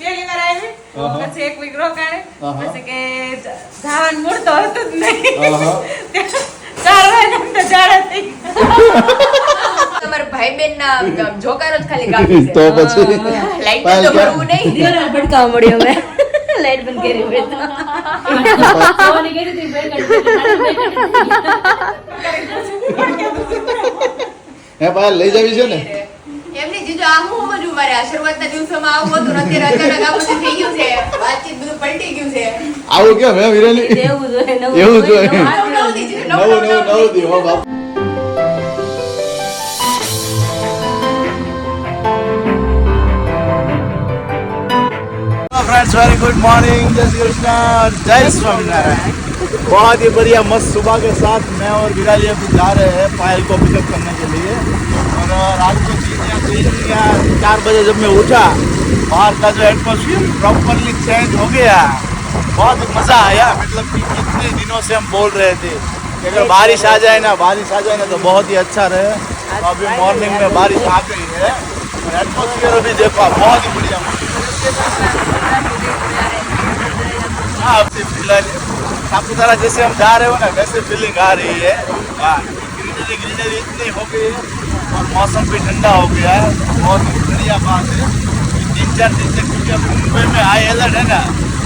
પેલી વાર આવી પછી એક વીક રોકાણે પછી કે ધાવન મૂળ તો હતું જ નહીં 4 વાગે તો જાડા થઈ તમારા ભાઈ બેન ના જોકારો જ ખાલી કાપી છે તો પછી લાઈટ તો ભરવું નહીં દીવાલ ભટકાવા મળ્યો અમે લાઈટ બંધ કરી બેઠા સોની કેવી હતી બ્રેક હે પાયલ લઈ જાવી છે ને એમની જીજો આ હું બધું મારે આ શરૂઆતના દિવસોમાં આવું હતું ને અત્યારે અચાનક આ બધું થઈ ગયું છે વાતચીત બધું પલટી ગયું છે આવું કેમ હે વિરેલી એવું જોઈએ એવું જોઈએ નવું દીધું, નવું દી હો બાપ फ्रेंड्स वेरी गुड मॉर्निंग जय श्री कृष्ण जय स्वामीनारायण बहुत ही बढ़िया मस्त सुबह के साथ मैं और विराली अभी जा रहे हैं पायल को पिकअप करने के लिए और रात को 4 बजे जब मैं उठा बाहर का जो एटमॉस्फेयर प्रॉपरली चेंज हो गया बहुत मज़ा आया मतलब कि कितने दिनों से हम बोल रहे थे कि अगर बारिश आ जाए ना तो बहुत ही अच्छा रहे तो अभी मॉर्निंग में बारिश आ गई है और एटमॉस्फेयर अभी देखा बहुत ही बढ़िया हाँ अभी फिलहाल सापुतारा जैसे हम जा रहे हो ना वैसे फीलिंग आ रही है हाँ ग्रीनरी इतनी हो गई है और मौसम भी ठंडा हो गया है बहुत ही बढ़िया बात है 3-4 दिन से क्योंकि अब मुंबई में हाई अलर्ट है ना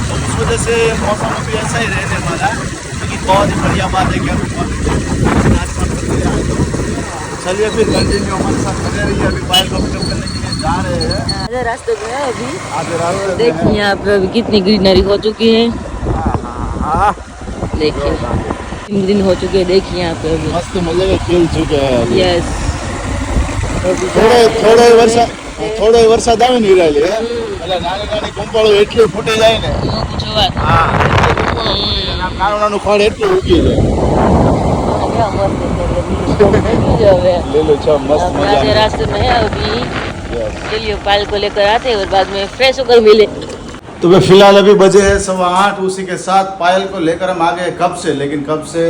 तो उस वजह से मौसम अभी ऐसा ही रहने वाला है लेकिन बहुत ही बढ़िया बात है कि अभी चलिए फिर कंटिन्यू हमारे साथ बने रहिए अभी पायल को पिकअप करने के लिए जा रहे हैं आधे रास्ते में है अभी आधे रास्ते में देखिए यहाँ पे अभी कितनी ग्रीनरी हो चुकी है हाँ देखिए 3 दिन हो चुके हैं देखिए यहाँ पे अभी मस्त मजे में खेल चुके हैं अभी। यस થોડો વરસાદ આવે ને હિરાલી એટલે નાની કુંપાળો એટલી ફૂટી જાય ને पूछो बात હા નાનું ખડ એટલું ઉગી જાય લીલું છમ મસ્ત आधे મજા रास्ते में है अभी चलिए पायल को लेकर आते हैं और बाद में फ्रेश होकर मिले तो भाई फिलहाल अभी बजे है 8:15 उसी के साथ पायल को लेकर हम आ गए कब से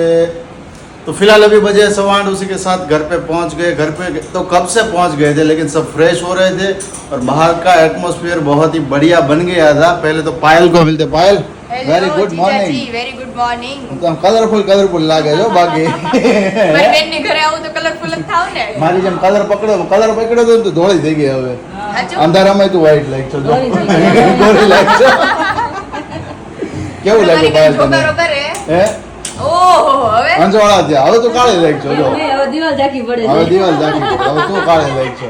तो फिलहाल अभी बजे 8:15 उसी के साथ घर पे पहुंच गए घर पे तो कब से पहुंच गए थे लेकिन सब फ्रेश हो रहे थे और बाहर का एटमॉस्फेयर बहुत ही बढ़िया बन गया था पहले तो पायल को मिलते Payal very good morning very good morning તો કલરફુલ લાગે જો બાકી મારી બેન ની ઘરે આવું તો કલરફુલ જ થાવ ને મારી જેમ કલર પકડ્યો તો ધોળી થઈ ગઈ હવે સાચું? અંધારામાં તું વ્હાઈટ લાઈક છો જો ધોળી થઈ ગઈ. ધોળી લાઈક છો કેવું લાગ્યું પાયલ તને જોકારો કરે હે ઓહો હવે અંજવાળા થયા હવે તો કાળી લાઈક છો જો नहीं अब दीवाल जाकी पड़े હવે દિવાલ જાગી ગઈ. હવે તું કાળી લાઈક છો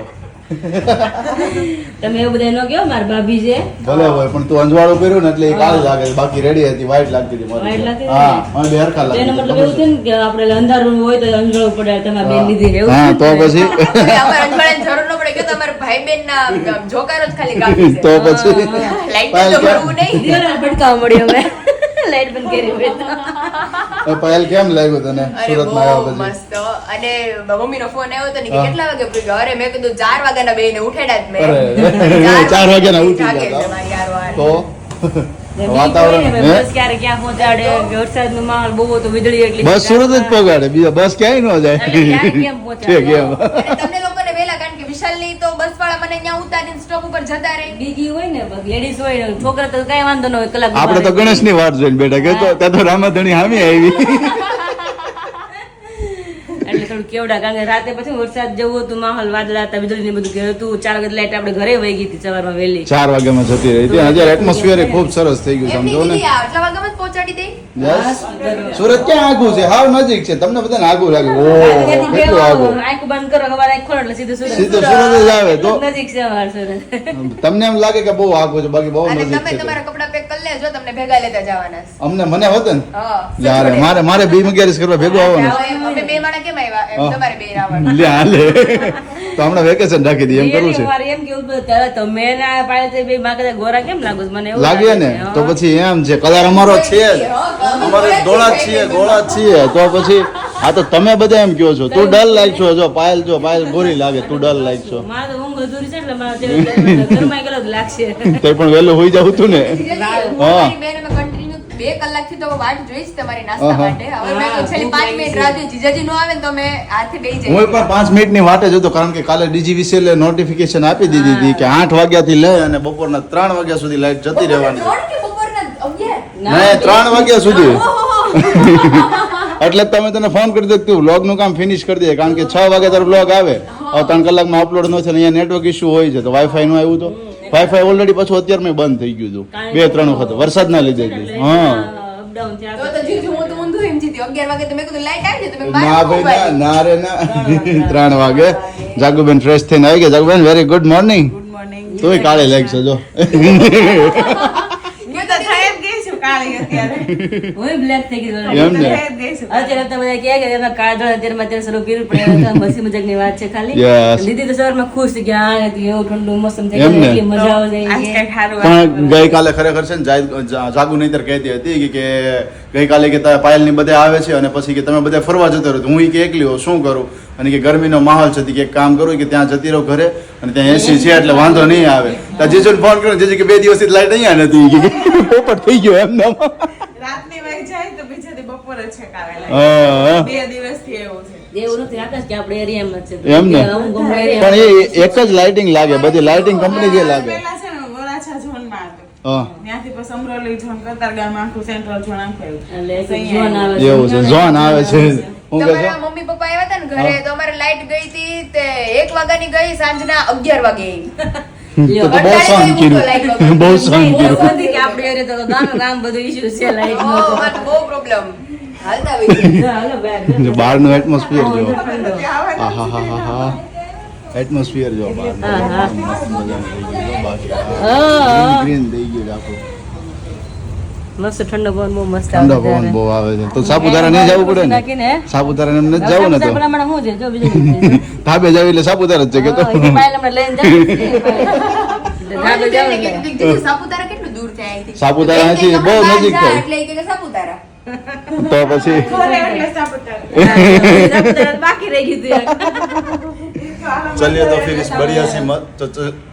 તમે એવું બધા ન કહો મારા ભાભી છે ભલે હોય પણ તું અંજવાળું કર્યું ને એટલે એ કાળી લાગે છે. બાકી રેડી હતી વ્હાઈટ લાગતી હતી White લાગતી મારી હતી? હા મને બે હરખા તો એનો મતલબ એવું લાગતી છે ને કે આપણે અંધારું હોય તો અંજવાળું પડે તમારા બેન લીધી ને એવું હા છે તો ને? પછી અમારે અંજવાળાની જરૂર ન પડે કે તમારા ભાઈ બેન ના જોકારો જ ખાલી કાપી છે તો પછી લાઈટ પાયલ તો કેમ? ભરવું નહીં દીવાલ ભટકાવા મળ્યો અમે લાઈટ બંધ કરી બેઠા પાયલ કેમ લાગ્યું તને અરે સુરતમાં બહુ આવ્યા પછી મસ્ત અને મમ્મીનો ફોન આવ્યો હતો ને કે કેટલા વાગે પૂછ્યો અરે મેં કીધું 4 વાગ્યાના બેને ઉઠાડ્યા જ મેં અરે, 4 વાગ્યાના ઉઠી જાગે ગયા છે મારી હારવાર. તો ને વાતાવરણ બીક હોય ને, હે? બસ ક્યારે ક્યાં પહોંચાડે વરસાદનો માહોલ બહુ હતો વીજળી એટલી બસ સુરત જ પગાડે બીજા બસ ક્યાંય ન જાય એટલે ક્યારે કેમ પહોંચાડે? છે કેમ અને તમને લોકોને વહેલા કારણ કે વિશાલની તો બસવાળા મને ત્યાં ઉતારીને સ્ટોપ ઉપર જતા રહે બીજી હોય ને લેડીઝ હોય ને છોકરા તો કઈ વાંધો ન હોય કલાક આપણે તો ગણેશ ની વાત જોઈને બેઠા કે તો ત્યાં તો રામાધણી હામી આવી એટલે થોડું કેવડા કારણ કે રાતે પછી વરસાદ જેવું હતું માહોલ વાદળા હતા વીજળી ને બધું કે હતું 4 વાગે લાઈટ આપણે ઘરે વહી ગઈ હતી સવારમાં વહેલી 4 વાગ્યામાં જતી રહી હતી અત્યારે એટમોસ્ફિયર ખૂબ સરસ થઈ ગયું એમની સમજો ને દીદી આટલા વાગ્યામાં જ પહોંચાડી દે યસ સુરત ક્યાં આગું છે હાવ નજીક છે તમને બધાને આગું લાગે ઓ કેટલું આગું આંખ બંધ કરો સવારે આંખ ખોલો એટલે સીધું સુરત સીધું સુરત જ આવે તો નજીક છે અમારું સુરત તમને એમ લાગે કે બહુ આગું છે બાકી બહુ અને નજીક તમે છે તમારા કપડા પેક કરી લેજો તમને ભેગા લેતા જવાના છે. અમને મને હોત ને હા યાર મારે બી મગેરીસ કરવા ભેગું આવવાનું હવે અમે બે માણા કેમ આવ્યા એમ તમારે બે આવવાનું લે હાલે તો હમણાં વેકેશન રાખી દઈએ એમ કરવું છે મારે એમ કેવું હતું, ત્યારે તમે ના પાડે બે માં કદાચ ગોરા કેમ લાગુ છો? મને એવું લાગે ને છે. તો પછી એમ છે કલર અમારો છે જ અમારે ગોળા જ છીએ તો પછી આ તો તમે બધા એમ કહો છો તું ડલ લાગ છો જો પાયલ ગોરી લાગે તું ડલ લાગ છો મારે તો ઊંઘ અધૂરી છે એટલે મારે ઘરમાં ગયેલો જ લાગશે તો પણ વહેલું હોઈ જાવ તું ને મારી બેન અમે કન્ટિન્યુ 2 કલાકથી તો વાટ જોઈશ તમારી નાસ્તા માટે. હવે મેં તો છેલ્લી 5 મિનિટ રાહ જોઈ. જીજાજી નો આવે ને તો મેં હાથે બેસી જઈશ. હું પણ 5 મિનિટની વાટે જ હતો, કારણ કે કાલે DGVCL નોટિફિકેશન આપી દીધી હતી કે 8 વાગ્યાથી લઈ અને બપોરના 3 વાગ્યા સુધી લાઈટ જતી રહેવાની છે. ત્રણ કે બપોરના 11? નહીં, 3 વાગ્યા સુધી. એટલે જ તમે તને ફોન કરી દો કે તું વ્લોગનું કામ ફિનિશ કરી દે, કારણ કે 6 વાગે તારો વ્લોગ આવે, હવે 3 કલાકમાં અપલોડ ન થાય, અહીંયા નેટવર્ક ઇશ્યુ હોય છે, તો વાઈફાઈ નું આવ્યું તો વાઈફાઈ ઓલરેડી પાછું અત્યારમાં બંધ થઈ ગયું હતું 2-3 વખત વરસાદના લીધે. હા અપડાઉન થયા તો જીજુ હું તો ઊંધું એમ જીતી. 11 વાગે તો મેં કીધું લાઈટ આવી છે તો મેં ના બહાર ભાઈ ઊભા ના રે ના 3 વાગે જાગુબેન ફ્રેશ થઈને આવી ગયા. Jaguben very good morning. Good morning. તોય કાળે લાગશે જો. હું તો થઈ જ ગઈ છું કાળી અત્યારે. હું બ્લેક થઈ ગઈ એમ હું તો ને? થઈ જ ગઈ છું. અત્યારે તો બધા કહે કે એમાં કાળધોળ અત્યારે શરૂ કર્યું પણ મસી મજાકની વાત છે ખાલી. Yes. દીદી તો સવારમાં ખુશ થઈ ગયા, આ નથી એવું ઠંડુ મોસમ થઈ એમ ને? ગયું, એટલી મજા આવે આજ છે. કંઈક સારું પણ આવ્યું. ગઈકાલે ખરેખર છે ને જાગુ નહીતર કહેતી હતી કે ગઈકાલે કે પાયલ ની બધે આવે છે અને પછી કે તમે બધા ફરવા જતો રહ્યો. હું કે એકલી હોઉં શું કરું, અને કે ગરમીનો માહોલ છે કે એક કામ કરું કે ત્યાં જતી રહો ઘરે, અને ત્યાં એસી છે એટલે વાંધો નહીં આવે. ત્યાં જીજુને ફોન કર્યો, જીજુ કે 2 દિવસથી લાઈટ અહીંયા નથી, કે પોપટ થઈ ગયો એમ નામ. રાતની વહી જાય તો બીજા દી બપોરે છે કાલે હા. 2 દિવસથી એવું છે. એવું નથી આકાશ કે આપણે એરિયામાં જ છે. એમ ને? હું ગમે પણ એરિયામાં. એ એક જ લાઇટિંગ લાગે, બધી લાઇટિંગ કંપની જે લાગે. પહેલા છે ને વરાછા ઝોનમાં હતું. હા ત્યાંથી પછી અમરોલી ઝોન, કતારગામ આખું સેન્ટ્રલ ઝોન આખું એટલે એક આવ્યું. ઝોન આવે છે. એવું છે, ઝોન આવે છે. હું કે તમારા મમ્મી પપ્પા આવ્યા હતા ને ઘરે તો અમારે લાઈટ ગઈ હતી તે 1 વાગ્યાની ગઈ, સાંજના 11 વાગે આવી. તો બહુ સહન કર્યું, બહુ સહન એવું કર્યું. નથી કે આપણે એરિયા તો ગામ બધું issue છે light નો તો. મને બહુ પ્રોબ્લેમ હાલતા હોય છે. જો હાલો બહાર. જો બહારનું એટમોસ્ફિયર જો. આવવાનું આહાહાહા. એટમોસ્ફિયર જો બહારનું. હા, હા. મસ્ત મજાનું થઈ ગયું જો બાકી. હા. ગ્રીન થઈ ગયું આખું. મસ્ત ઠંડો પવન બહુ મસ્ત ઠંડો આવે પવન બહુ આવે છે. તો સાપુતારા નહીં જવું પડે ને? નાખીને, હે? સાપુતારા એમ નથી જવું ને તો? આપણે હમણાં શું છે જો બીજું શું છે? ધાબે જાવ એટલે સાપુતારા જ છે કે તો? હા, એ પાયલ હમણાં લઈને જાય ને. એટલે ધાબે જાવ મને એટલે. કીધું, જીજુ, સાપુતારા કેટલું દૂર છે અહીંથી? સાપુતારા એક કે અહીંથી બહુ બહાર નજીક જાય થાય. એટલે એ કહે કે સાપુતારા. તો પછી ઘરે એટલે સાપુતારા. સાપુતારા બાકી રહી ગયું હતું યાર. चलिए तो फिर इस बढ़िया सी मस्त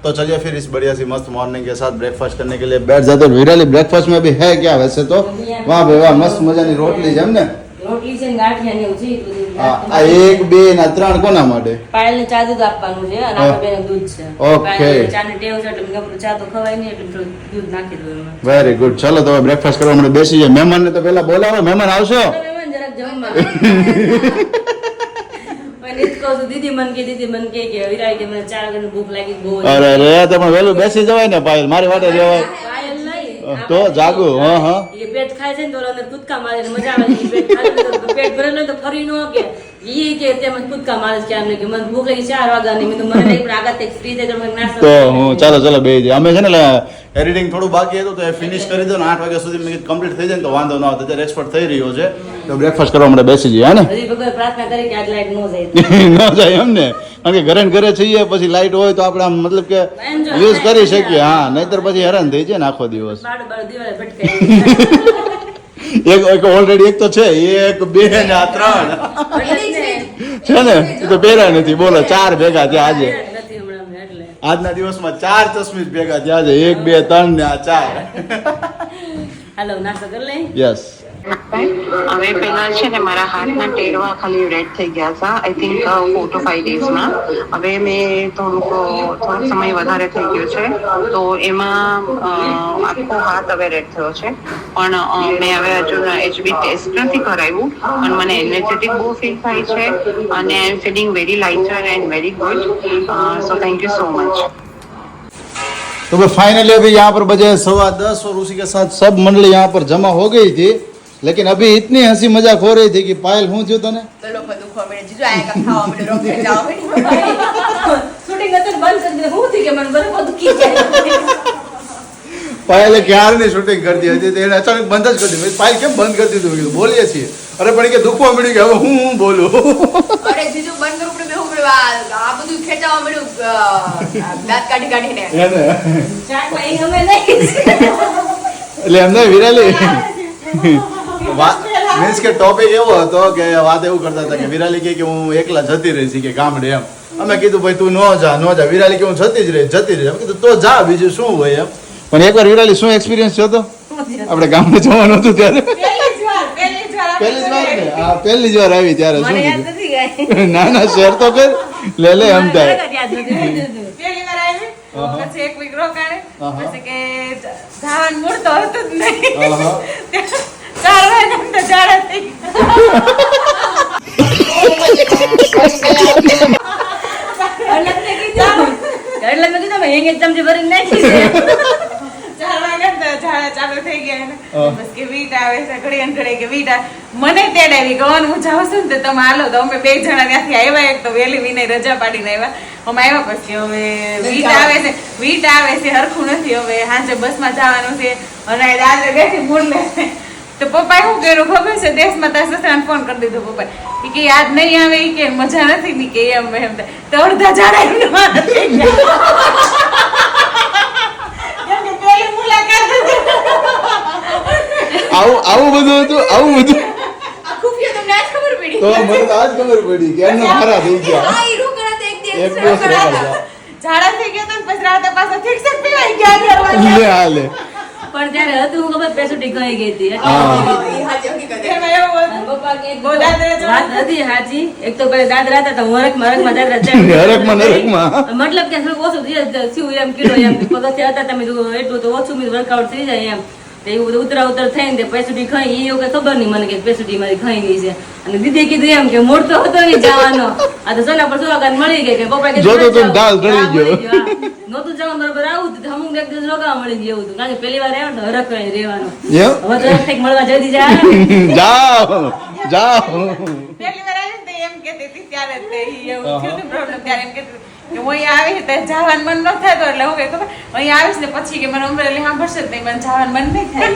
तो चलिए फिर इस बढ़िया सी मस्त मॉर्निंग के साथ ब्रेकफास्ट करने के लिए बैठ जाते हैं. विराली ब्रेकफास्ट में अभी है क्या वैसे तो? वाह भाई वाह, मस्त मजाની રોટલી છે એમ ને? રોટલી છે ને ગાંઠિયા ને એવું છે એટલું બધું. આ 1, 2 ને 3 કોના માટે? પાયલને ચા દૂધ આપવાનું છે અને આપણે બેને દૂધ છે. ઓકે. પાયલને ચાની ટેવ છે એટલે મેં કીધું ચા તો ખવાય નહીં એટલે થોડું દૂધ નાખી દઉં એમાં. Very good. ચલો તો હવે બ્રેકફાસ્ટ કરવા માટે બેસી જાય. મહેમાનને તો પહેલા બોલાવો, મહેમાન આવશો. તો મહેમાન જરાક જમવા. પણ એ જ કહું છું, દીદી મને કે વિરાય કે મને 4 વાગ્યાની ભૂખ લાગી બહુ જ. અરે રે, તો પણ વહેલું બેસી જવાય ને પાયલ, મારી વાટે રહેવાય. પાયલ નહીં. તો જાગું, હા, હા. એ પેટ ખાય છે ને તો ઓલા અંદર કૂદકા મારે છે, મજા આવે છે. પેટ ખાલી તો પેટ ભરેલું હોય તો ફરી ન કે ઈ કે તેમાં કૂદકા મારે છે કે આમને કે મને ભૂખ લાગી 4 વાગ્યાની. મેં તો મને નહીં પણ આગળ એક ફ્રી થાય તો મને નાસ્તો તો હું ચાલો બે જાય. અમે છે ને એડિટિંગ થોડું બાકી હતું તો એ ફિનિશ કરી દો ને 8 વાગ્યા સુધી મેં કમ્પ્લીટ થઈ જાય ને તો વાંધો ન આવે. અત્યારે એક્સપર્ટ થઈ રહ્યો છે તો બ્રેકફાસ્ટ કરવા માટે બેસી જઈએ. હા ને? હજી ભગવાન પ્રાર્થના કરી કે આજ લાઈટ ન જાય. ન જાય એમ ને, કારણ કે ઘરે ને ઘરે છીએ પછી લાઈટ હોય તો આપણે આમ મતલબ કે યુઝ કરી શકીએ. હા, નહીતર પછી હેરાન થઈ જાય ને આખો દિવસ. બાળ દિવાળે ભટકાઈ. એક ઓલરેડી એક તો છે, 1, 2 ને આ 3 છે ને, એ તો પહેર્યા નથી. બોલો 4 ભેગા થયા આજે. નથી હમણાં અમને એટલે. આજના દિવસમાં 4 ચશ્મીશ ભેગા થયા છે. 1, 2, 3 ને આ 4. હાલો નાસ્તો કરી લઈ. યસ. હવે પેલા છે ને મારા હાથના ટેડવા ખાલી રેડ થઈ ગયા હતા આઈ થિંક 4 to 5 ડેઝમાં. હવે મેં થોડોક સમય વધારે થઈ ગયો છે તો એમાં આખો હાથ હવે રેડ થયો છે. પણ મેં હવે હજુ HB ટેસ્ટ નથી કરાવ્યું પણ મને એનર્જેટિક બહુ ફીલ થાય છે અને I am feeling very lighter and very good. So thank you so much. तो भाई फाइनली अभी यहाँ पर बजे 10:15 और उसी के साथ सब मंडली यहाँ पर जमा हो गई थी. लेकिन अभी इतनी हंसी मजाक हो रही थी कि पायल हूँ थी तने ગળો પર દુખવા મળે. જીજુ આયા કા ખાવા મળે, રોકે જાઓ. શૂટિંગ હતું બંધ કરી દીધું. હું થી કે મને બરાબર દુખી જાય. પાયલે ક્યારની શૂટિંગ કરતી હતી તો એને અચાનક બંધ જ કરી દીધું. પાયલ કેમ બંધ કરી દીધું? કીધું બોલીએ છીએ. અરે પણ કે દુખવા મળ્યું કે હવે હું બોલું. અરે જીજુ બંધ કરું પડે, બેહું પડે. આ બધું ખેંચાવા મળ્યું, દાંત કાઢીને. એને ચાટમાં એ ગમે નહીં. એટલે એમને વિરાલી મીન્સ કે ટોપિક એવો હતો કે વાત એવું કરતા હતા કે વિરાલી કહે કે હું એકલા જતી રહી કે ગામડે એમ. અમે કીધું ભાઈ તું ન જા. વિરાલી કે હું જતી જ રહી. અમે કીધું તો જા, બીજું શું હોય એમ. પણ એકવાર વિરાલી શું એક્સપિરિયન્સ થયો હતો? આપણે ગામમાં જવાનું હતું ત્યારે પહેલી જ વાર પહેલી જ વાર ને હા પહેલી જ વાર આવી ત્યારે શું મને યાદ કીધું? નથી ગાય. ના ના શેર તો કર લે એમ થાય મને યાદ નથી. પહેલી વાર આવી પછી એક વીક રોકાણે આહા. પછી કે જવાનું મૂળ તો હતું જ નહીં આહા. 4 વાગ્યા અંદર ઝાડા થઈ એટલે મેં કીધું મેં એક ચમચી ભરીને નાખી છે. 4 વાગ્યા અંદર ઝાડા ચાલુ થઈ ગયા ને હા. બસ કે વીટ આવે છે ઘડીએ ને ઘડીએ કે વીટ આવે. મને તેડાવી ગવાનું હું જાઉં છું ને તો તમે હાલો તો અમે 2 જણા ત્યાંથી આવ્યા એક તો વહેલી વિનય રજા પાડીને આવ્યા અમે આવ્યા પછી હવે વીટ આવે છે હરખું નથી હવે સાંજે બસમાં જવાનું છે અને રાત્રે બેઠી મૂળ લે તો પપ્પાએ શું કર્યું ખબર છે દેશમાં તારા સસરાને ફોન કરી દીધો પપ્પાએ ઈ કે યાદ નહીં આવે ઈ કે મજા નથી ની કે એમ તો અડધા ઝાડા એમને માથે થઈ ગયા કેમ કે પહેલી મુલાકાત હતી. આવું બધું હતું આવું બધું આ ખુફિયા તમને આજ ખબર પડી તો મને તો આજ ખબર પડી કે એમને મારા થઈ ગયા હા ઈ રોકડા તો એક એક દિવસ દિવસ રોકડા રોકાયા. ઝાડા થઈ ગયા તો પછી રાતે પાછા ઠીક છે પીવાઈ ગયા 11 લે વાગ્યા. હાલે પણ ત્યારે હતું ખબર પેસુટી ગઈ ગઈ હતી એટલે હા. ગઈ ગઈ. ઈ હાચી હકીકત છે. એમાં એવું અને હતું. પપ્પા કે બહુ દાદરા જવા. વાત હતી સાચી. એક તો પેલા દાદરા હતા તો હરખમાં દાદરા ચડ્યા. નરકમાં નરકમાં મતલબ કે થોડું ઓછું થઈ જાય શું એમ કિલો એમ પગથિયા હતા તમે જો એટલું તો ઓછું વર્કઆઉટ થઈ જાય એમ તો એવું બધું ઉતરા થઈને તે પેસુટી ખાઈ એ વખત ખબર નહીં મને કે પેસુટી મારી ખાઈ નહીં છે અને દીદી કીધું એમ કે મૂળ તો હતો નહીં જવાનો આ તો સોના પર સોગાન મળી ગઈ કે પપ્પા કીધું જોતો તો જાઓ. દાલ ઢળી હા, મળી ગયો. હા. નહોતું જવાનું બરોબર આવું હતું તો અમુક એક દિવસ રોકાવા મળી ગયું એવું હતું કારણ કે પહેલી વાર આવ્યો ને તો હરખ કરીને રહેવાનો એમ હવે તો કંઈક મળવા જલ્દી જાય જાઓ જાઓ પહેલી વાર આવી ને તો એમ કહેતી હતી ત્યારે જ તે ઈ એવું થયું હતું problem ત્યારે એમ કહેતી હતી કે હું અહીંયા આવી તો જવાનું મન ન થતું એટલે હું કઈ ખબર અહીંયા આવીશ ને પછી કે મને અમરેલી સાંભળશે જ નહીં મને જવાનું મન નહીં થાય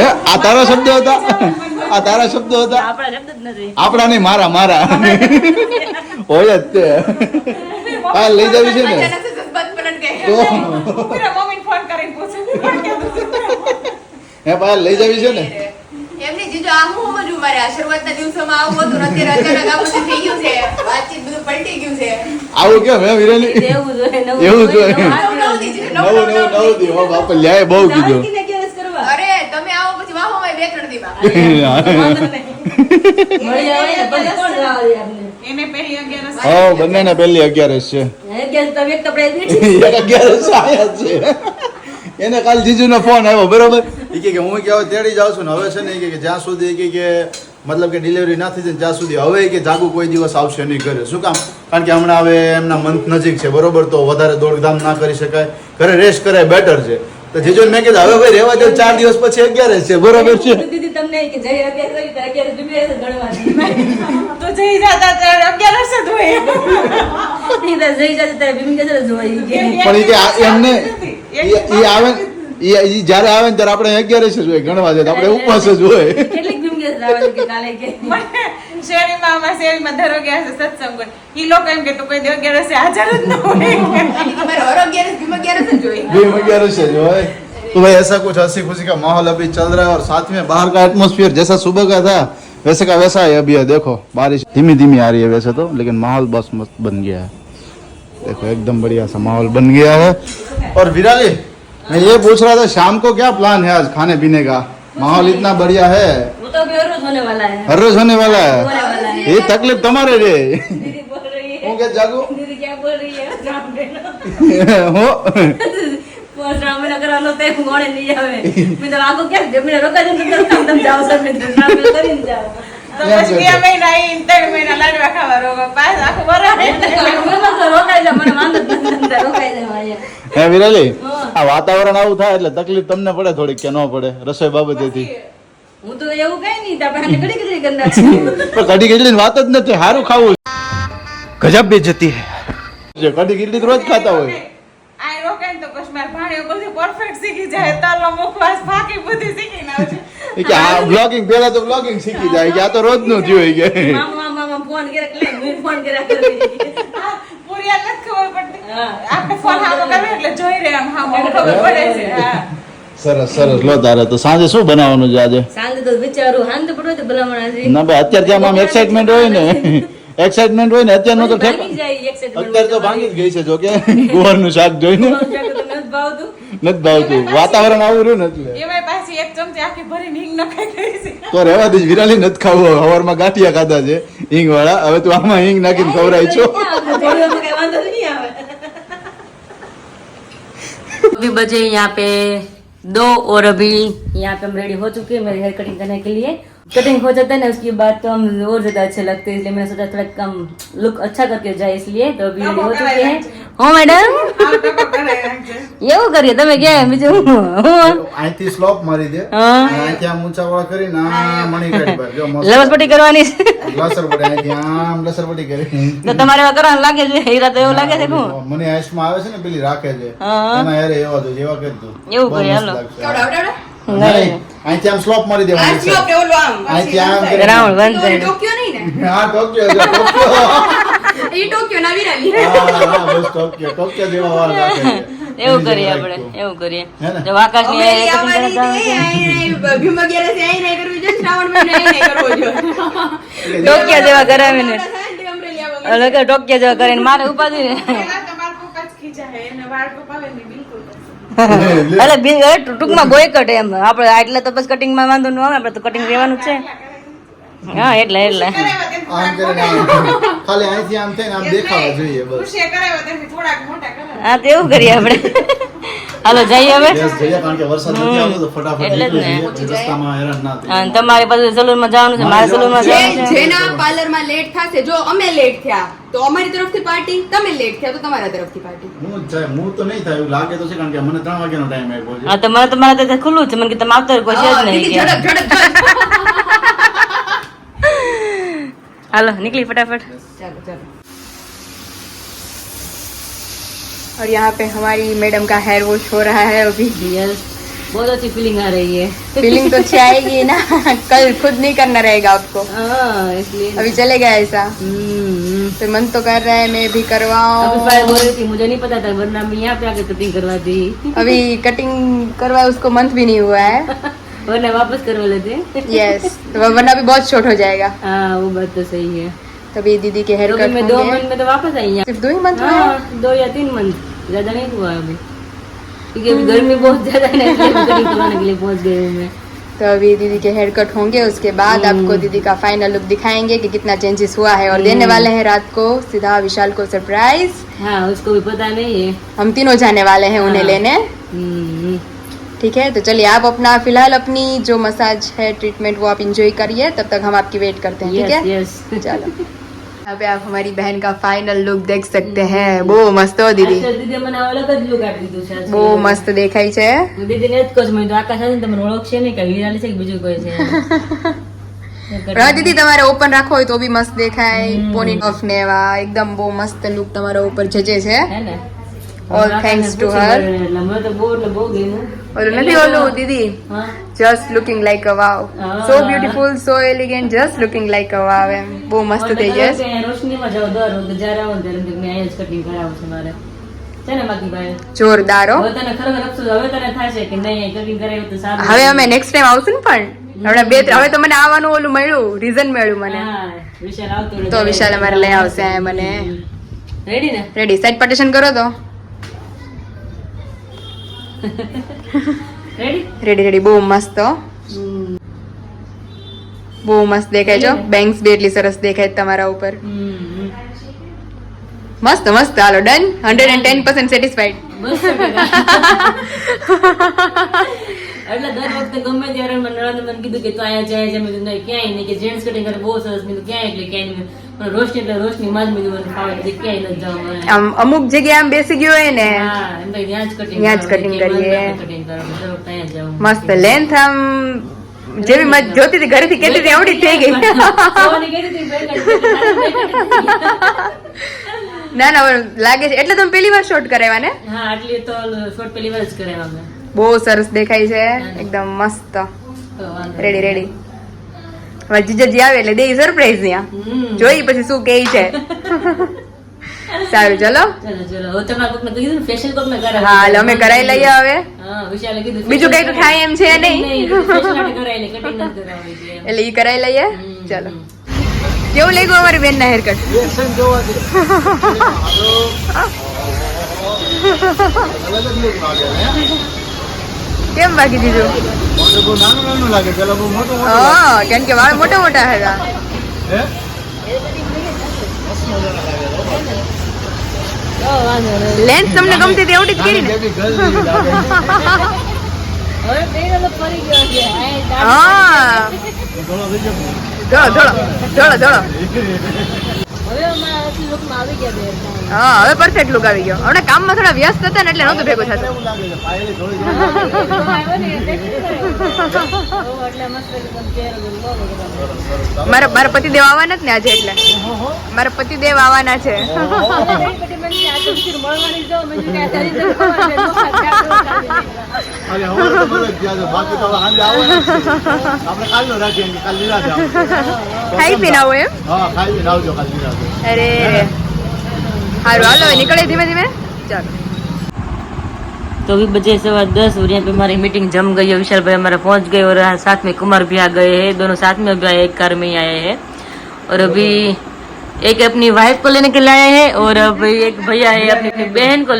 એ આ તારા શબ્દો હતા આ તારા શબ્દો હતા આપણા શબ્દ જ નથી આપણા નહીં મારા મારા હોય જ તે હા લઈ જાવી છે ને અચાનક જ જજ્બાત પલટ ગઈ. તો મમ્મીને ફોન કરીને પૂછું કોણ કહેતું હતું? હે પાયલ લઈ જાવી છે ને એમની જીજો આ હું સમજવું મારે આ શરૂઆતના દિવસોમાં આવું હતું ને અત્યારે અચાનક આ બધું થઈ ગયું છે વાતચીત બધું પલટી ગયું છે આવું કેમ હે વિરેલી એવું જોઈએ એવું જોઈએ. નવું નવું દીધું, નવું નવું નવું દી હો બાપા લ્યાય બહુ કીધું અરે તમે આવો પછી વાહો માં 2-3 દીમાં મળી આવે ને પછી કોણ જવા દે આપને એને પહેલી 11 હો બંનેને પહેલી 11 છે એક તમે એક કપડે જ નથી એક 11 આયા છે એને કાલ જીજુનો ફોન આવ્યો બરોબર એ કે હું કે હવે તેડી જાઉં છું ને હવે છે ને ઈ કે જ્યાં સુધી ઈ કે મતલબ કે ડિલિવરી ના થઈ જાય ને ત્યાં સુધી હવે ઈ કે જાગુ કોઈ દિવસ આવશે નહીં ઘરે શું કામ કારણ કે હમણાં હવે એમના મંથ નજીક છે બરોબર તો વધારે દોડધામ ના કરી શકાય ઘરે રેસ્ટ કરાય બેટર છે તો જીજુને મેં કીધું હવે ભાઈ રહેવા દો 4 દિવસ પછી 11 છે બરોબર છે દીદી તમને કે જઈ અત્યારે કરી તો અત્યારે ડૂબી હશે ગણવા તો જઈ જતા ત્યારે 11 જ હોય સીધા જઈ જતા ત્યારે બીબી કે જોઈ કે પણ ઈ કે એમને ઈ આવે ઈ જ્યારે આવે ને ત્યારે આપણે 11 જ હોય ગણવા જાય તો આપણે ઉપવાસ જ હોય કેટલીક બીબી કે આવે કે કાલે કે શેરીમાં અમારા શેરીમાં દર 11 સત્સંગ હોય ઈ લોકો એમ કે તો કોઈ 11 હાજર જ ન હોય તમારે હર 11 ભીમ 11 જ જોઈએ भी 11 से जो है तो भाई ऐसा कुछ हंसी खुशी का माहौल अभी चल रहा है और साथ में बाहर का एटमॉस्फेयर जैसा सुबह का था वैसे का वैसा है अभी है देखो बारिश धीमी धीमी आ रही है वैसे तो लेकिन माहौल बस मस्त बन गया है देखो एकदम बढ़िया सा माहौल बन गया है और विराली मैं ये पूछ रहा था शाम को क्या प्लान है आज खाने पीने का माहौल इतना बढ़िया है वो तो अभी हर रोज होने वाला है हर रोज होने वाला होने है वाला है ये तकलीफ तुम्हारे रे दीदी बोल रही है હું કે જાગુ दीदी क्या बोल रही है नाम लेना हो પોસરા મને કરવાનો તે ગોળે નહીં આવે મેં તો આખો ક્યાં દે મને રોકા જને તો તમે જાવ સર મેં તો નામ કરીને જાવ તો પછી 2 મહિના ઈ 3 મહિના લાડવા ખાવા રોગો પાસ આખું વરાય રોકાઈ જા મને વાંધો જ નથી રોકાઈ જાય અહીંયા હે વિરાલી આ વાતાવરણ આવું થાય એટલે તકલીફ તમને પડે થોડીક કે ન પડે રસોઈ બાબતેથી હું તો એવું કઈ નહીં તો આપણે ઘડી ઘડી કરી નાખીએ પણ કઢી ખીચડીની વાત જ નથી સારું ખાવું ગજબ બેજતી હે કઢી ખીચડી રોજ ખાતા હોય આ રોકાય તો કશ્મીર ભાણ્યો બધું પરફેક્ટ શીખી જાય તાલો મુખવાસ ફાકી બધી શીખીને આવશે એ કે આ બ્લોગિંગ પેલા તો બ્લોગિંગ શીખી જાય કે આ તો રોજનું જ હોય કે મામા મામા ફોન કરે એટલે હું ફોન કર્યા કરી આ પૂરી નથી ખબર પડતી હા. આપણે ફોન હામો કરવે એટલે જોઈ રહે આમ હામો ખબર પડે છે હા સરસ સરસ લો તારે તો સાંજે શું બનાવવાનું છે આજે સાંજે તો વિચારું હાંજ તો પડવે તો ભલામણ છે ના ભાઈ અત્યારે ત્યાં આમ એક્સાઇટમેન્ટ હોય ને એક્સાઇટમેન્ટ હોય ને અત્યારનું તો ઠેક ભાંગી જાય excitement અત્યારે તો ભાંગી જ ગઈ છે જો કે ગુવારનું શાક જોઈને તમને જ ભાવતું નથી ભાવતું વાતાવરણ આવું રહ્યું ને એટલે એમાંય પાછી એક ચમચી આખી ભરીને હિંગ નખાઈ ગઈ છે. તો રહેવા દે વિરાલી નથી ખાવું હવારમાં ગાંઠિયા ખાધા છે હિંગ વાળા હવે તું આમાં હિંગ નાખીને ખવડાય છો अभी बजे यहाँ पे 2 और अभी यहाँ पे हम रेडी हो चुके हैं मेरे हेयर कटिंग करने के लिए। कटिंग हो जाता है ना उसके बाद तो हम और ज्यादा अच्छे लगते हैं, इसलिए मैंने सोचा थोड़ा कम लुक अच्छा करके जाए इसलिए तो अभी रेडी हो चुके हैं। हो मैडम એવું કરીએ તમે ક્યાં બીજું અહીંથી સ્લોપ મારી દે હા અહીંથી આમ ઊંચા વાળા કરીને આ મણી કાઢી બાર જો મસ્ત લસપટ્ટી કરવાની છે લસરપટ્ટી અહીંથી આમ લસરપટ્ટી કરી તો તમારે એવા કરવાનું લાગે છે હીરા તો એવું લાગે છે શું મને આઈસમાં આવે છે ને પેલી રાખે છે હા. એના હેરે એવા દો જેવા કરી દો એવું બહુ કરીએ, મસ્ત હાલો. લાગશે. કેવડાવડાવડા? નહીં અહીંથી આમ સ્લોપ મારી આ દેવાની છે સ્લોપ ને ઓલું આમ. અહીંથી આમ કરી રાઉન્ડ વન તો એ સાઈડ ટોક્યો નહીં ને? હા ટોક્યો છે, ટોક્યો ઈ ટોક્યો ના વિરાલી. હા બસ ટોક્યો જેવા વાળ રાખે છે. એવું એની કરીએ જેવા આપણે રાખજો. એવું કરીએ હે ને? જો આકાશની અમે hair cutting આવવાની કરતા છે, અહીં ભીમ અગિયારસે અહીં નહીં કરવું જોઈએ, શ્રાવણ મહિને અહીં નહીં કરવો જોઈએ. ટોકિયા જેવા કરાવીને શાંતિ અમરેલી આવવા ઓલો કે ટોકિયા જેવા કરીને મારે ઉપાધિ ને એના તમારા પપ્પા જ ખીજાય, એને વાળ કપાવે ને બિલકુલ પસંદ. એટલે ટૂંકમાં બોયકટ એમ આપણે એટલે તો બસ કટિંગમાં વાંધો ન આવે, આપણે તો કટિંગ રહેવાનું જ છે હા એટલે આમ કરીને આમ. ખાલી અહીંથી આમ થઈને આમ દેખાવા જોઈએ બસ ખુશીએ કરાવ્યો તેથી થોડાક મોટા કરાવ્યા. હા તો એવું કરીએ આપણે હાલો જઈએ હવે Yes, જઈએ કારણ કે વરસાદ નથી આવતો તો ફટાફટ એટલે જ ને. નીકળીએ. રસ્તામાં હેરાન ના થઈએ. હા, તમારે પાછું સલૂનમાં જવાનું છે મારે સલૂનમાં જવાનું છે જેના પાર્લરમાં લેટ થશે, જો અમે લેટ થયા તો અમારી તરફથી પાર્ટી, તમે લેટ થયા તો તમારા તરફથી પાર્ટી. હું જ જાય હું તો નહીં થાય એવું લાગે તો છે કારણ કે મને 3 વાગ્યાનો ટાઈમ આપ્યો છે હા તો મને તમારા ત્યાં ખુલ્લું છે મને કે તમે આવતા કોઈ છે જ નહીં દીદી કે ઝડપ ઝડપ હાલો નીકળી ફટાફટ चलो चलो। और यहाँ पे हमारी मैडम का हेयर वॉश हो रहा है अभी। यस बहुत अच्छी फीलिंग आ रही है फीलिंग तो अच्छी आएगी ना कल खुद नहीं करना रहेगा आपको, हाँ इसलिए अभी चलेगा ऐसा तो मन तो कर रहा है मैं भी अभी करवाऊं। फायर बोल रही थी मुझे नहीं पता था वरना मैं यहाँ पे आके कटिंग करवा दी अभी कटिंग करवाए उसको मंथ भी नहीं हुआ है वरना वापस करवा लेते यस, तो वरना भी बहुत शॉर्ट हो जाएगा। हाँ वो बात तो सही है तो अभी दीदी के हेयर तो कट मैं 2 मंथ में तो वापस आई यहाँ सिर्फ 2 ही मंथ हुए हैं? हाँ 2 या 3 मंथ ज्यादा नहीं हुआ अभी क्योंकि अभी गर्मी बहुत ज्यादा है ना इसलिए मैं कटिंग करवाने के लिए पहुंच गई हूँ मैं तो अभी दीदी के हेयर कट होंगे, उसके बाद आपको दीदी का फाइनल लुक दिखाएंगे कि कितना चेंजेस हुआ है और देने वाले हैं रात को सीधा विशाल को सरप्राइज। हाँ उसको भी पता नहीं है हम तीनों जाने वाले हैं उन्हें हाँ। लेने, हम्म, ठीक है। तो चलिए आप अपना फिलहाल अपनी जो मसाज है ट्रीटमेंट वो आप इंजॉय करिए, तब तक हम आपकी वेट करते हैं, ठीक है। यस चलो यहाँ पे आप हमारी बहन का फाइनल लुक देख सकते हैं, वो मस्त हो दीदी, દીદી મને અલગ જ લુક આપી દીધું છે वो मस्त देखाई છે। દીદીને જ કહું છું મેં તો આકાશ સાથે તમને ઓળખશે નહીં કે વિરાલી છે કે બીજું કોઈ છે રા દીદી તમારે ઓપન રાખો હોય તો બી મસ્ત દેખાય, પોની ટફ ને એવા એકદમ બહુ મસ્ત લુક તમારા ઉપર જજે છે। હે ને All thanks to her. એટલે મને તો બહુ ગમ્યું ઓલું નથી ઓલું દીદી, હા just looking like a wow, Ah. so beautiful, so elegant, just looking like a wow એમ બહુ મસ્ત થઈ જાય। રોશનીમાં જાવ દર વખતે જ્યારે આવો ને ત્યારે મેં અહીંયા જ કટિંગ કરાવું છું મારે છે ને બાકી ભાઈ જોરદાર હો। હવે તને ખરેખર અફસોસ હવે તને થશે કે નહીં કટિંગ કરાવ્યું તો સારું હવે અમે નેક્સ્ટ ટાઈમ આવશું ને પણ હમણાં હવે તો મને આવવાનું ઓલું મળ્યું, રીઝન મળ્યું મને, હા વિશાલ આવતો તો વિશાલ અમારે લઈ આવશે આ મને। રેડી ને રેડી, સાઈડ પાર્ટીશન કરો તો રેડી રેડી રેડી, બહુ મસ્ત હો, બહુ મસ્ત દેખાય છો, બેંગ્સ બી એટલી સરસ દેખાય તમારા ઉપર, મસ્ત મસ્ત, હાલો ડન, 110% સેટિસ્ફાઈડ। બસ એટલે દર વખતે ગમે ત્યારે મને નણંદે મને કીધું કે તું અહીંયા જાય છે મેં કીધું નહીં ક્યાંય નહીં કે જેન્ટ્સ કટિંગ કરે બહુ સરસ મેં કીધું ક્યાંય એટલે ક્યાંય નહીં પણ રોશની એટલે રોશની માં જ મેં કીધું મને ફાવે એટલે ક્યાંય નથી જવું મને આમ અમુક જગ્યાએ આમ બેસી ગયો હોય ને, હા એમ તો ત્યાં જ કટિંગ ત્યાં જ cutting કરીએ। કટિંગ કરો દર વખતે ત્યાં જ જાઉં મસ્ત લેન્થ આમ જેવી મત જોતી હતી ઘરેથી કહેતી હતી આવડી જ થઈ ગઈ। સવારે કીધી હતી, ભાઈ કટિંગ ના ના હવે લાગે છે, એટલે તમે પહેલી વાર શોટ કરાવ્યા ને, હા આટલી તો શોર્ટ પહેલી વાર જ કરાવ્યા અમે બહુ સરસ દેખાય છે એકદમ મસ્ત। તો વાંધો રેડી રેડી, હવે જીજાજી આવે એટલે દે સરપ્રાઈઝ ત્યાં જોઈ પછી શું કહે છે। સારું ચલો, ચલો ચલો હવે તમારે કોકને કીધું ને ફેશિયલ કોકને કરાવે હા એટલે અમે કરાવી લઈએ હવે, હા વિશાલે કીધું બીજું કઈ તો થાય એમ છે નહીં, ફેશિયલ માટે કરાવી લે કટિંગ નથી કરાવવી છે એટલે ઈ કરાવી લઈએ। ચલો કેવું લાગ્યું અમારી બેન ના હેર કટ? अलग लोग लागे हैं કેમ બાકી દીધું? મોટો બહુ નાનું નાનું લાગે પેલા બહુ મોટો મોટો હા, કેમ કે વાળ મોટા મોટા હતા. હે મસ્ત મજાના લાગે લેન્સ તમને ગમતી હતી એવડી જ કરી ને? બેબી ગર્લ જેવી લાગે હવે પહેરેલો ફરી ગયો છે હા, ઘણો થઈ ગયો ધોળો ધોળો ધોળો ધોળો. હવે અમારા અસલી લુકમાં આવી ગયા બે હા, હવે પરફેક્ટ લુક આવી ગયો. હમણાં કામમાં થોડા વ્યસ્ત હતા ને એટલે નહોતું ભેગું થતું. એવું લાગે છે પાયલી થોડી આવ્યો ને એટલે મસ્ત એકદમ ચહેરો મારા પતિદેવ આવવાના જ ને આજે, એટલે મારા પતિદેવ આવવાના છે. મળવાની જાઉં મેં કીધું કે અરે હવે તો બોલે ગયા છે બાકી તો સાંજે આવવાના જ છે. આપણે કાલનો રાખીએ કાલ લીધા છે ખાઈ પીને આવો એમ? હા ખાઈ પીને આવજો કાલ લીધા છે અરે સારું, હાલો હવે નીકળે ધીમે ધીમે. ચાલો. तो अभी बजे 10:15 और यहाँ पे हमारी मीटिंग जम गई है। विशाल भाई हमारा पहुंच गए और साथ में कुमार भी आ गए हैं। दोनों साथ में अभी आए, एक कार में ही आए हैं। और अभी एक अपनी वाइफ को लेने के लिए आए हैं और अभी एक भैया है अपनी बहन को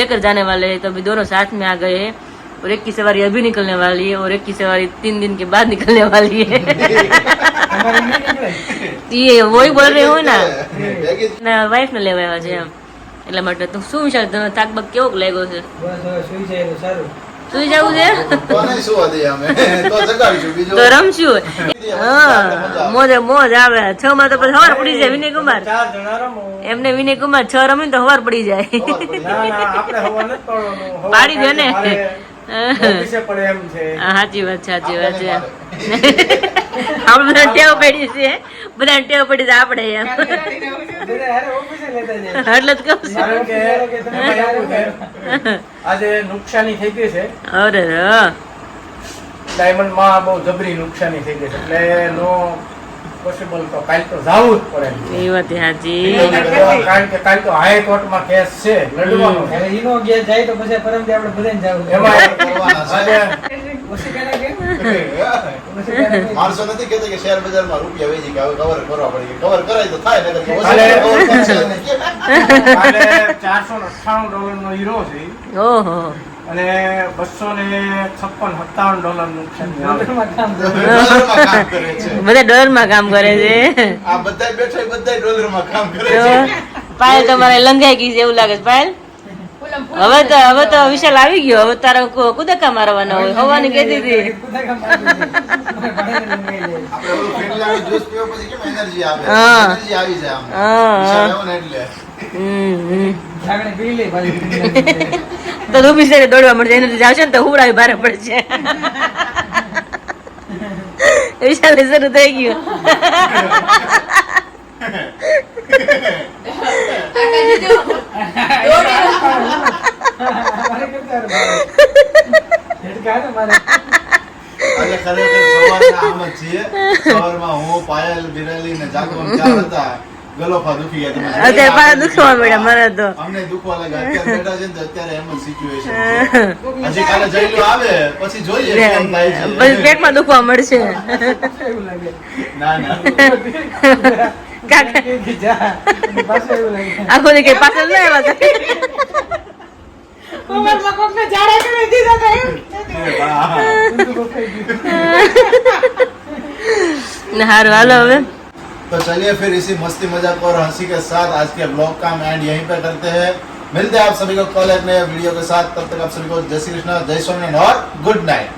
लेकर जाने वाले हैं। तो अभी दोनों साथ में आ गए हैं और एक की सवारी अभी निकलने वाली है और एक की सवारी 3 दिन के बाद निकलने वाली है। ये वही बोल रहे हो ना, वाइफ ने लेवा આવ્યા છે એમ, એટલા માટે. તો શું વિચાર તમે થાકબાક કેવો લાગ્યો છે? સુઈ જવું છે તો રમશું. હા, મોજે મોજ આવે. 6 માં તો પછી હવાર પડી જાય. વિનય કુમાર એમને વિનય કુમાર 6 રમે તો હવાર પડી જાય. પાડી દે ને. સાચી વાત છે, સાચી વાત છે. આપણે બધા ટેવ પડી છે, બધા ટેવ પડી છે આપણે એમ. એટલે જ કહું છું. આજે નુકસાની થઈ ગઈ છે. અરે હા, ડાયમંડ માં બહુ જબરી નુકસાની થઈ ગઈ છે એટલે નો પોસિબલ તો કાલ તો જવું જ પડે. એ વાત સાચી. કારણ કે કાલ તો હાઈકોર્ટ માં કેસ છે, લડવાનો છે. ઈનો ગયા જાય તો પછી પરમથી આપણે બધાને જાવું છે. એમાં માણસો નથી કહેતા કે શેર બજારમાં રૂપિયા વેચી કે હવે કવર કરવા પડે. કવર કરાય તો થાય નકર કે કાલે કાલે $498 નો હીરો છે ઓહો, અને $256-57 નુકસાન છે. ડોલરમાં કામ કરે છે. બધા ડોલરમાં કામ કરે છે. આ બધાય બેઠા બધા ડોલરમાં કામ કરે તો છે. પાયલ તમારે લંઘાઈ ગઈ છે એવું લાગે છે પાયલ. હવે તો વિશાલ આવી ગયો. હવે તારા કુદકા મારવાના હોય. હવાની કહેતી હતી. આપણે ઓલું ફેરલાનું જ્યુસ પીવો પછી કેમ એનર્જી આવે? હા. એનર્જી આવી જાય આમ. હા. વિશાલ આવ્યો ને એટલે. જાગણે પી લે પાછી. તો રૂપી સાથે દોડવા મળશે. એનર્જી આવશે ને તો હુડાવી ભારે પડશે. વિશાલ શરૂ થઈ ગયું. આજે ખરેખર સવારના આમ જ છીએ. સવારમાં હું પાયલ બિરાલી ને જાગરણ ચાર હતા. ગલોફા દુખી ગયા. તમે જોયા? અત્યારે પાછા દુખવા મળ્યા મારે તો. અમને દુખવા લાગ્યા. અત્યારે બેઠા છે ને તો અત્યારે એમ જ સિચ્યુએશન છે. હજી કાલે જઈલું આવે પછી જોઈએ કેમ થાય છે. પછી પેટમાં દુખવા મળશે. એવું લાગે. ના ના કાકા પાછું એવું લાગે. આખો દી કઈ પાછળ ના આવ્યા હતા. ઉંમરમાં કોકને ઝાડા કરી દીધા હતા એમ. ને હારું હાલો હવે. तो चलिए फिर इसी मस्ती मजाक और हंसी के साथ आज के ब्लॉग का हम एंड यहीं पे करते हैं. मिलते हैं आप सभी को कल एक नए वीडियो के साथ. तब तक आप सभी को जय श्री कृष्ण, जय स्वामीनारायण और गुड नाइट.